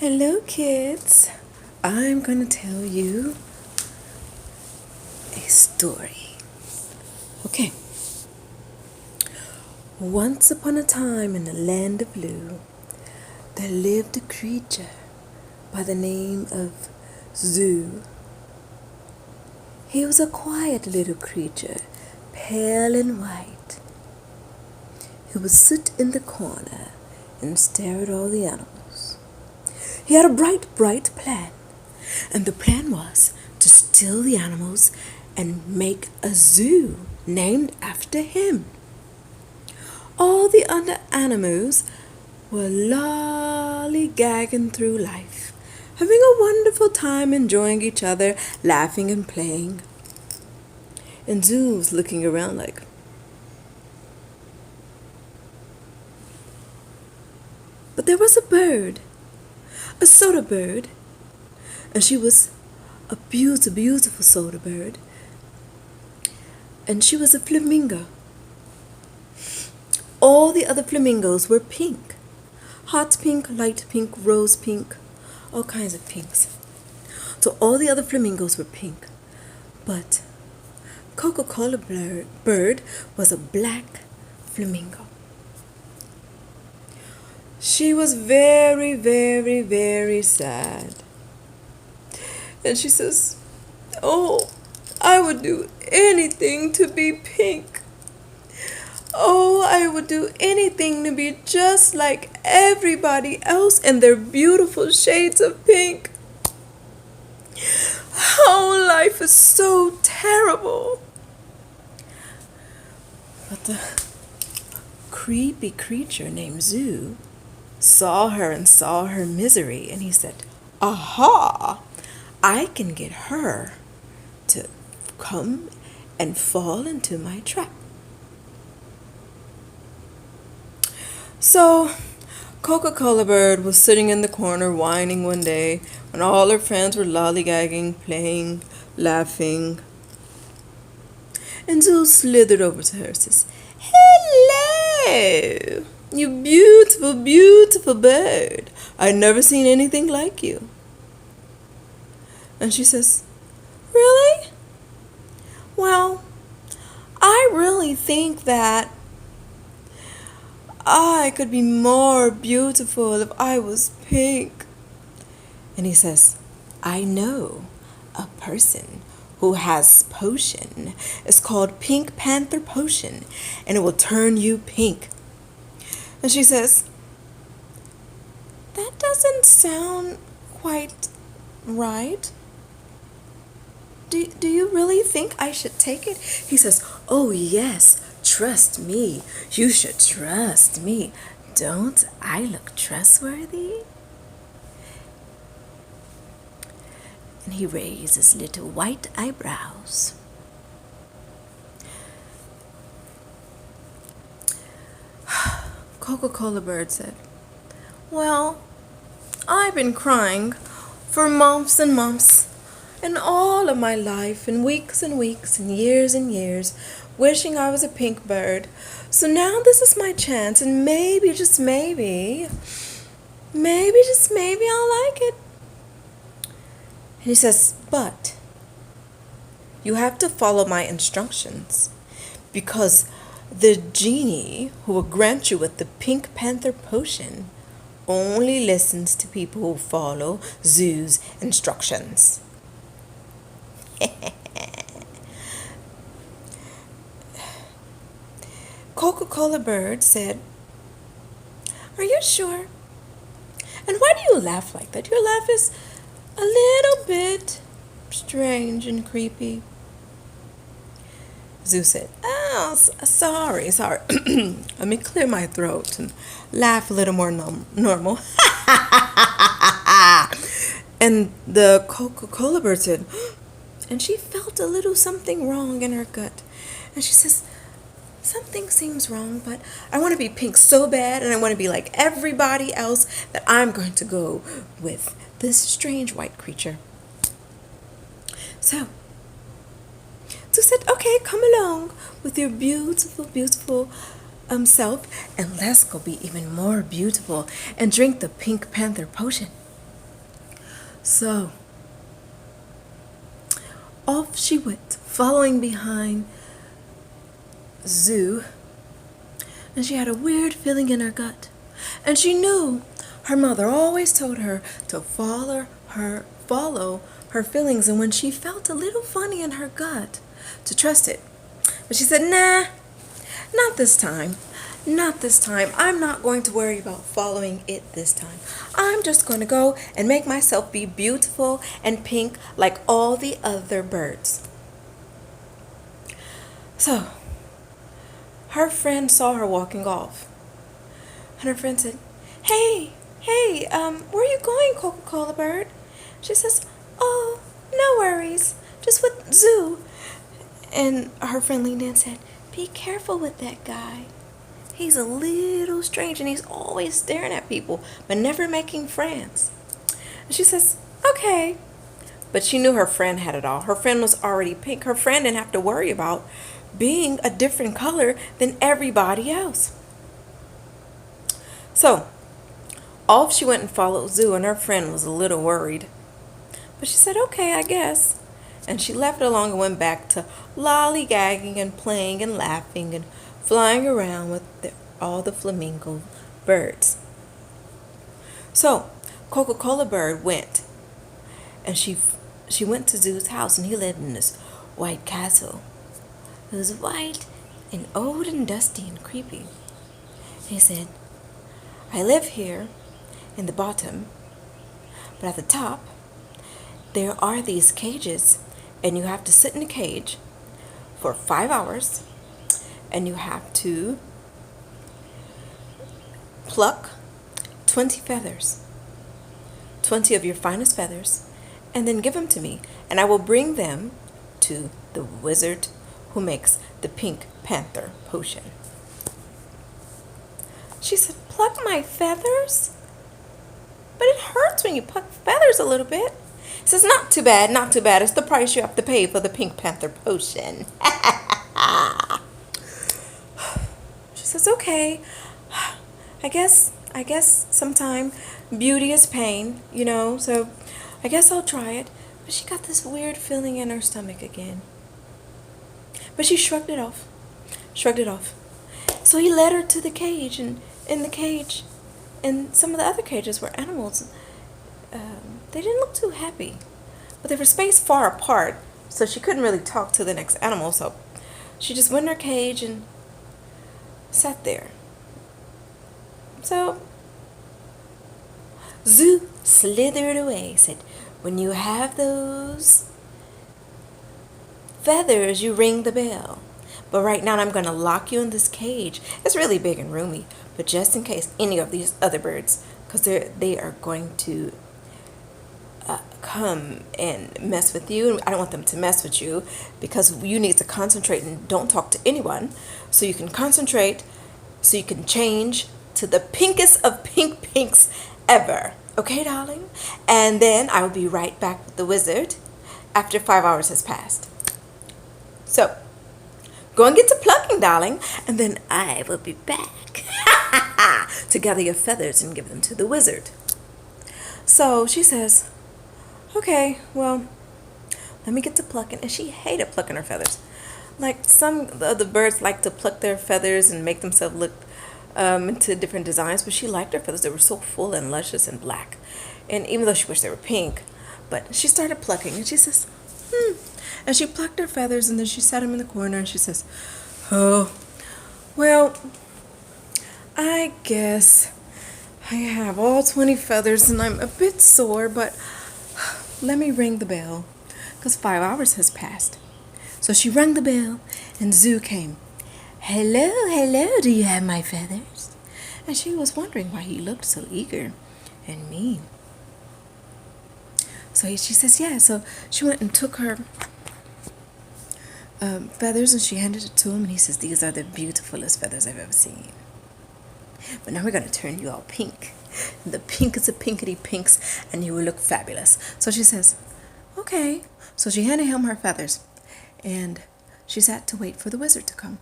Hello, kids. I'm going to tell you a story. Okay. Once upon a time in the land of blue, there lived a creature by the name of Zoo. He was a quiet little creature, pale and white. He would sit in the corner and stare at all the animals. He had a bright plan, and the plan was to steal the animals and make a zoo named after him. All the other animals were lollygagging through life, having a wonderful time enjoying each other, laughing and playing. And Zoo was looking around like, but there was a bird, a soda bird, and she was a beautiful soda bird, and she was a flamingo. All the other flamingos were pink, hot pink, light pink, rose pink, all kinds of pinks. So all the other flamingos were pink, but Coca-Cola bird was a black flamingo. She was very sad. And she says, "Oh, I would do anything to be pink. Oh, I would do anything to be just like everybody else in their beautiful shades of pink. Oh, life is so terrible." But the creepy creature named Zoo saw her and saw her misery, and he said, "Aha! I can get her to come and fall into my trap." So, Coca-Cola bird was sitting in the corner whining one day when all her friends were lollygagging, playing, laughing. And Zoo slithered over to her and says, "Hello, you beautiful bird. I've never seen anything like you." And she says, "Really? Well, I really think that I could be more beautiful if I was pink." And he says, "I know a person who has potion. It's called Pink Panther Potion, and it will turn you pink." And she says, "That doesn't sound quite right. Do you really think I should take it?" He says, "Oh yes, trust me. You should trust me. Don't I look trustworthy?" And he raised his little white eyebrows. Coca-Cola bird said, "Well, I've been crying for months and months, and all of my life, and weeks and years, wishing I was a pink bird. So now this is my chance, and maybe, just maybe I'll like it." And he says, "But you have to follow my instructions, because the genie who will grant you with the Pink Panther Potion only listens to people who follow Zoo's instructions." Coca-Cola bird said, "Are you sure? And why do you laugh like that? Your laugh is a little bit strange and creepy." Zoo said, "Oh, sorry. Let me clear my throat and laugh a little more normal." And the Coca-Cola bird said, and she felt a little something wrong in her gut. And she says, "Something seems wrong, but I want to be pink so bad, and I want to be like everybody else, that I'm going to go with this strange white creature." So said, "Okay, come along with your beautiful self, and let's go be even more beautiful and drink the Pink Panther Potion." So off she went, following behind Zoo, and she had a weird feeling in her gut. And she knew her mother always told her to follow her feelings, and when she felt a little funny in her gut, to trust it. But she said, nah, not this time. Not this time. I'm not going to worry about following it this time. I'm just going to go and make myself be beautiful and pink like all the other birds. So, her friend saw her walking off. And her friend said, hey, where are you going, Coca-Cola bird? She says, oh, no worries, just with Zoo. And her friend leaned in and said, be careful with that guy. He's a little strange and he's always staring at people, but never making friends. And she says, okay. But she knew her friend had it all. Her friend was already pink. Her friend didn't have to worry about being a different color than everybody else. So, off she went and followed Zoo, and her friend was a little worried. But she said, okay, I guess. And she left it along and went back to lollygagging and playing and laughing and flying around with all the flamingo birds. So, Coca-Cola bird went, and she went to Zoo's house, and he lived in this white castle. It was white and old and dusty and creepy. He said, I live here in the bottom, but at the top, there are these cages, and you have to sit in a cage for 5 hours, and you have to pluck 20 feathers, 20 of your finest feathers, and then give them to me, and I will bring them to the wizard who makes the Pink Panther potion. She said, pluck my feathers? But it hurts when you pluck feathers a little bit. He says, not too bad, not too bad. It's the price you have to pay for the Pink Panther potion. She says, okay, I guess sometime beauty is pain, so I guess I'll try it. But she got this weird feeling in her stomach again. But she shrugged it off. So he led her to the cage, and in the cage, and some of the other cages were animals. They didn't look too happy, but they were spaced far apart, so she couldn't really talk to the next animal, so she just went in her cage and sat there. So Zoo slithered away, said, when you have those feathers, you ring the bell. But right now I'm going to lock you in this cage. It's really big and roomy, but just in case any of these other birds, because they are going to come and mess with you. And I don't want them to mess with you because you need to concentrate and don't talk to anyone. So you can concentrate, so you can change to the pinkest of pink pinks ever. Okay, darling? And then I will be right back with the wizard after 5 hours has passed. So, go and get to plucking, darling, and then I will be back to gather your feathers and give them to the wizard. So she says, okay, well, let me get to plucking. And she hated plucking her feathers. Like some of the birds like to pluck their feathers and make themselves look into different designs, but she liked her feathers. They were so full and luscious and black. And even though she wished they were pink, but she started plucking, and she says, And she plucked her feathers, and then she sat them in the corner, and she says, oh, well, I guess I have all 20 feathers, and I'm a bit sore, but let me ring the bell, because 5 hours has passed. So she rang the bell, and Zoo came. Hello, do you have my feathers? And she was wondering why he looked so eager and mean. So she says, yeah. So she went and took her feathers, and she handed it to him, and he says, these are the beautifulest feathers I've ever seen. But now we're going to turn you all pink. The pinkest of pinkety pinks, and you will look fabulous. So she says, okay. So she handed him her feathers, and she sat to wait for the wizard to come.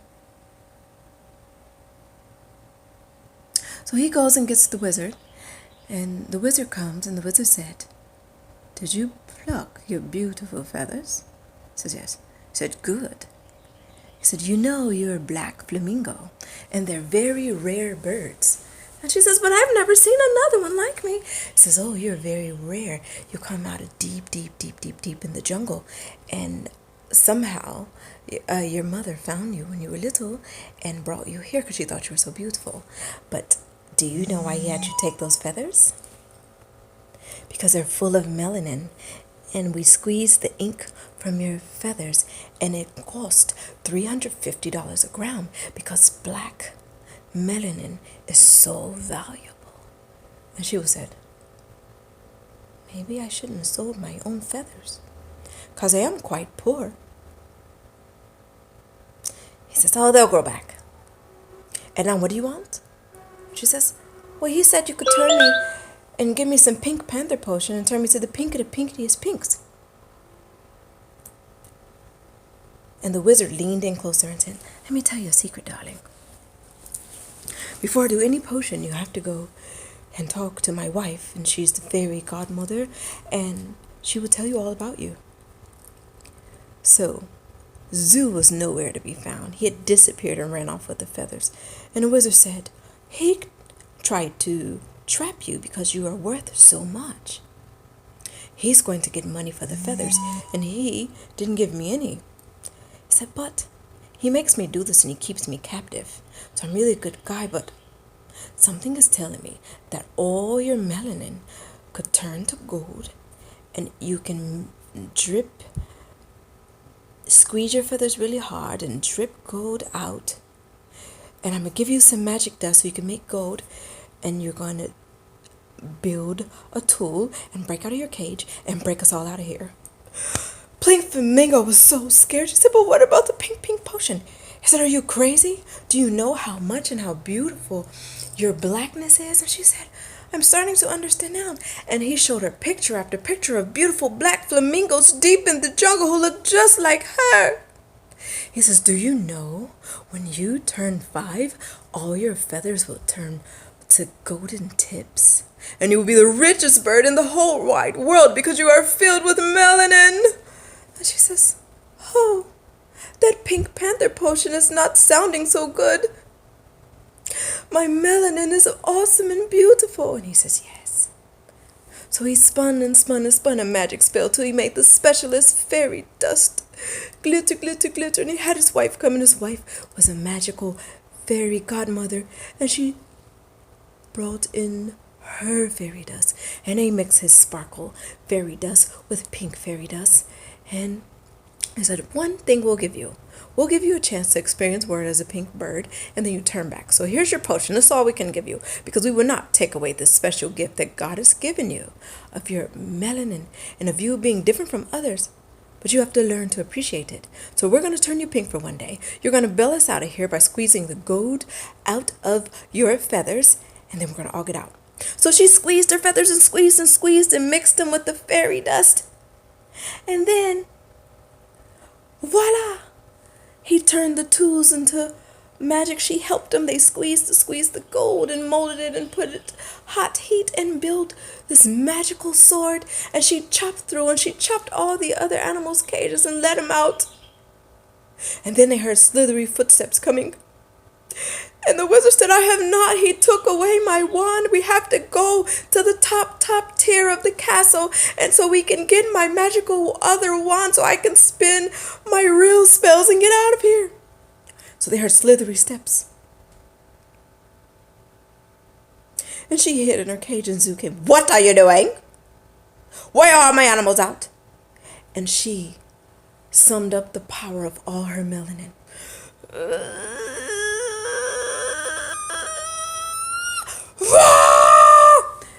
So he goes and gets the wizard, and the wizard comes, and the wizard said, "Did you pluck your beautiful feathers?" He says, "Yes." He said, "Good." He said, "You know you're a black flamingo, and they're very rare birds." And she says, "But I've never seen another one like me." He says, "Oh, you're very rare. You come out of deep, deep, deep, deep, deep in the jungle, and somehow your mother found you when you were little and brought you here because she thought you were so beautiful. But do you know why he had you take those feathers? Because they're full of melanin, and we squeeze the ink from your feathers, and it cost $350 a gram because black melanin is so valuable." And she said, "Maybe I shouldn't have sold my own feathers, because I am quite poor." He says, "Oh, they'll grow back. And now what do you want?" She says, "Well, he said you could turn me and give me some Pink Panther potion and turn me to the pink of the pinkiest pinks." And the wizard leaned in closer and said, "Let me tell you a secret, darling. Before I do any potion, you have to go and talk to my wife, and she's the fairy godmother, and she will tell you all about you." So, Zoo was nowhere to be found. He had disappeared and ran off with the feathers. And the wizard said, "He tried to trap you because you are worth so much. He's going to get money for the feathers, and he didn't give me any." He said, "But he makes me do this and he keeps me captive. So I'm really a good guy, but something is telling me that all your melanin could turn to gold, and you can squeeze your feathers really hard and drip gold out. And I'm going to give you some magic dust so you can make gold, and you're going to build a tool and break out of your cage and break us all out of here." Pink Flamingo was so scared. She said, "But what about the pink potion?" He said, "Are you crazy? Do you know how much and how beautiful your blackness is?" And she said, "I'm starting to understand now." And he showed her picture after picture of beautiful black flamingos deep in the jungle who looked just like her. He says, "Do you know when you turn 5, all your feathers will turn to golden tips, and you will be the richest bird in the whole wide world because you are filled with melanin?" And she says, "Oh, that Pink Panther potion is not sounding so good. My melanin is awesome and beautiful." And he says, "Yes." So he spun and spun and spun a magic spell till he made the specialist fairy dust. Glitter, glitter, glitter. And he had his wife come, and his wife was a magical fairy godmother, and she brought in her fairy dust, and he mixed his sparkle fairy dust with pink fairy dust. And he said, "One thing we'll give you. We'll give you a chance to experience word as a pink bird, and then you turn back. So here's your potion. That's all we can give you, because we will not take away this special gift that God has given you of your melanin and of you being different from others. But you have to learn to appreciate it. So we're going to turn you pink for one day. You're going to bail us out of here by squeezing the gold out of your feathers, and then we're going to all get out." So she squeezed her feathers and squeezed and mixed them with the fairy dust. And then, voila! He turned the tools into magic. She helped him. They squeezed the gold and molded it and put it hot heat and built this magical sword. And she chopped through, and she chopped all the other animals' cages and let them out. And then they heard slithery footsteps coming. And the wizard said, "I have not. He took away my wand. We have to go to the top tier of the castle, and so we can get my magical other wand so I can spin my real spells and get out of here." So they heard slithery steps. And she hid in her cage, and Zoo came. "What are you doing? Why are all my animals out?" And she summed up the power of all her melanin.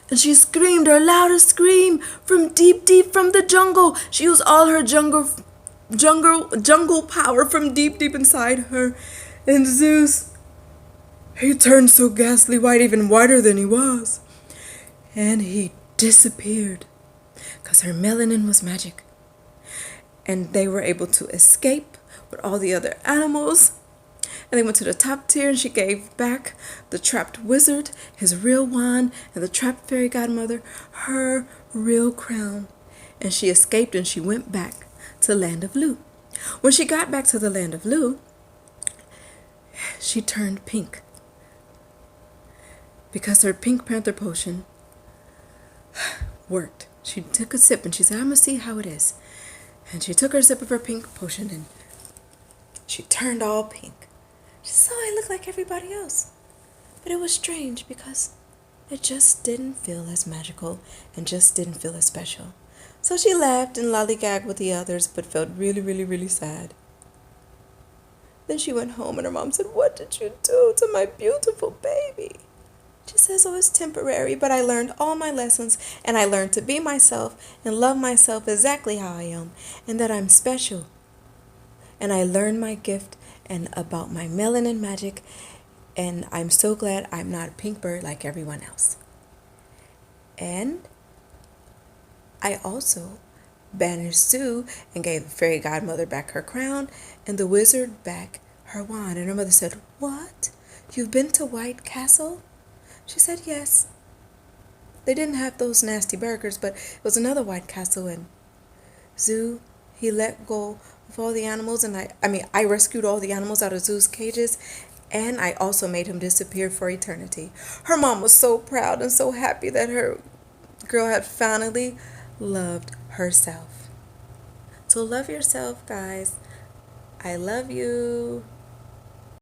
And she screamed her loudest scream from deep from the jungle. She used all her jungle power from deep inside her. And Zeus, he turned so ghastly white, even whiter than he was. And he disappeared because her melanin was magic. And they were able to escape with all the other animals. And they went to the top tier, and she gave back the trapped wizard his real wand, and the trapped fairy godmother her real crown. and she escaped and she went back to Land of Lou. When she got back to the Land of Lou, she turned pink because her Pink Panther potion worked. She took a sip and she said, I'm going to see how it is. And she took her sip of her pink potion and she turned all pink. She said, I look like everybody else. But it was strange because it just didn't feel as magical and just didn't feel as special. So she laughed and lollygagged with the others, but felt really, really, really sad. Then she went home and her mom said, what did you do to my beautiful baby? She says, oh, it's temporary, but I learned all my lessons and I learned to be myself and love myself exactly how I am and that I'm special. And I learned my gift and about my melanin magic, and I'm so glad I'm not a pink bird like everyone else. And I also banished Sue and gave the fairy godmother back her crown and the wizard back her wand. And her mother said, what? You've been to White Castle? She said, yes. They didn't have those nasty burgers, but it was another White Castle, and Zoo, he let go of all the animals, and I rescued all the animals out of Zoo's cages, and I also made him disappear for eternity. Her mom was so proud and so happy that her girl had finally loved herself. So love yourself, guys. I love you.